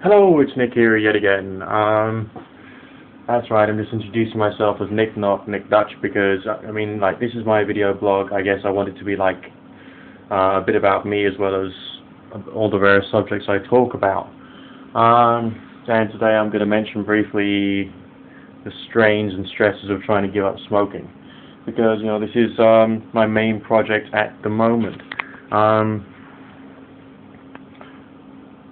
Hello, it's Nick here yet again. That's right, I'm just introducing myself as Nick, not Nick Dutch, because, I mean, like, this is my video blog. I guess I want it to be, like, a bit about me as well as all the various subjects I talk about. And today I'm going to mention briefly the strains and stresses of trying to give up smoking, because, you know, this is my main project at the moment.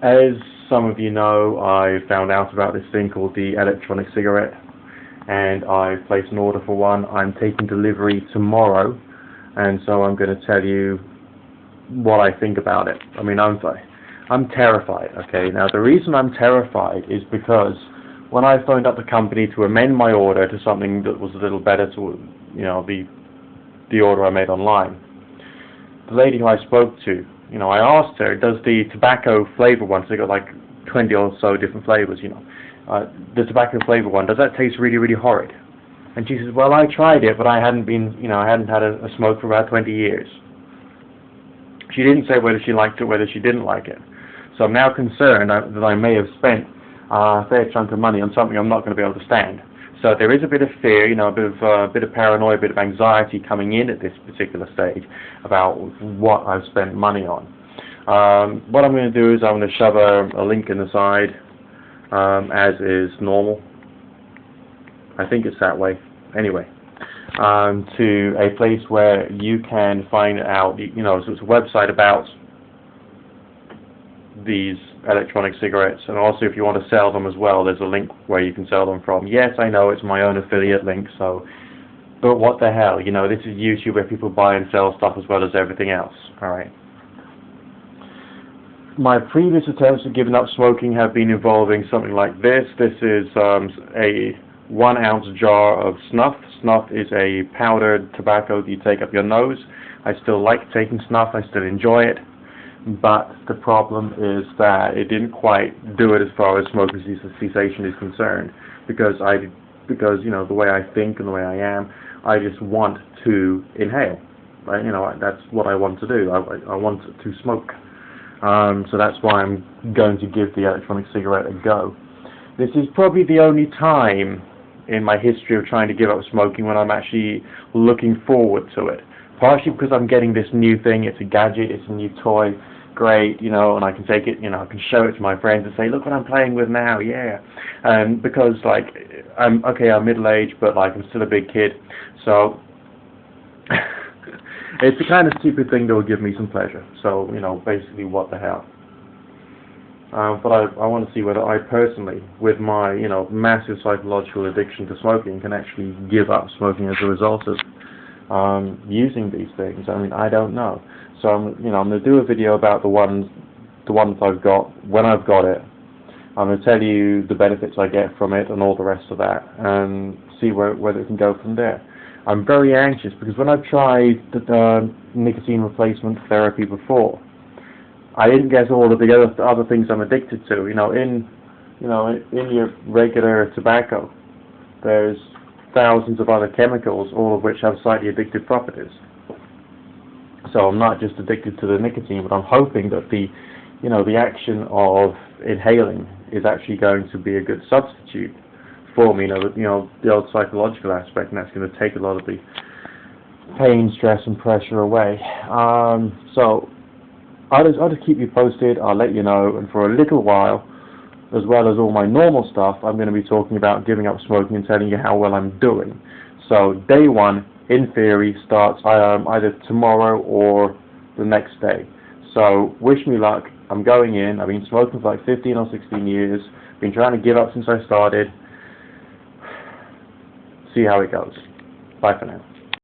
As some of you know, I found out about this thing called the electronic cigarette, and I've placed an order for one. I'm taking delivery tomorrow, and so I'm going to tell you what I think about it. I mean, I'm terrified, okay? Now, the reason I'm terrified is because when I phoned up the company to amend my order to something that was a little better to, you know, the order I made online, the lady who I spoke to, you know, I asked her, does the tobacco flavor one, so they got like 20 or so different flavors, you know, the tobacco flavor one, does that taste really, really horrid? And she says, well, I tried it, but I hadn't had a smoke for about 20 years. She didn't say whether she liked it or whether she didn't like it. So I'm now concerned that I may have spent a fair chunk of money on something I'm not going to be able to stand. So there is a bit of fear, you know, a bit of paranoia, a bit of anxiety coming in at this particular stage about what I've spent money on. What I'm going to do is I'm going to shove a link in the side, as is normal. I think it's that way. Anyway, to a place where you can find out, you know, so it's a website about these electronic cigarettes, and also if you want to sell them as well, there's a link where you can sell them from. Yes, I know it's my own affiliate link, but what the hell, you know, this is YouTube where people buy and sell stuff as well as everything else. Alright. My previous attempts at giving up smoking have been involving something like this. This is a 1 ounce jar of snuff. Snuff is a powdered tobacco that you take up your nose. I still like taking snuff, I still enjoy it. But the problem is that it didn't quite do it as far as smoking cessation is concerned, because you know, the way I think and the way I am, I just want to inhale. Right? You know, that's what I want to do. I want to smoke. So that's why I'm going to give the electronic cigarette a go. This is probably the only time in my history of trying to give up smoking when I'm actually looking forward to it. Partially because I'm getting this new thing, it's a gadget, it's a new toy, great, you know, and I can take it, you know, I can show it to my friends and say, look what I'm playing with now, yeah. Because, like, I'm middle-aged, but, like, I'm still a big kid, so it's the kind of stupid thing that will give me some pleasure. So, you know, basically, what the hell. But I want to see whether I personally, with my, you know, massive psychological addiction to smoking, can actually give up smoking as a result of using these things. I mean, I don't know. So I'm going to do a video about the ones I've got, when I've got it. I'm going to tell you the benefits I get from it and all the rest of that, and see whether it can go from there. I'm very anxious because when I've tried the nicotine replacement therapy before, I didn't get all of the other things I'm addicted to. In your regular tobacco, there's thousands of other chemicals, all of which have slightly addictive properties. So I'm not just addicted to the nicotine, but I'm hoping that the action of inhaling is actually going to be a good substitute for me. The old psychological aspect, and that's going to take a lot of the pain, stress, and pressure away. So I'll just keep you posted. I'll let you know, and for a little while, as well as all my normal stuff, I'm going to be talking about giving up smoking and telling you how well I'm doing. So day one, in theory, starts either tomorrow or the next day. So wish me luck. I'm going in. I've been smoking for like 15 or 16 years. Been trying to give up since I started. See how it goes. Bye for now.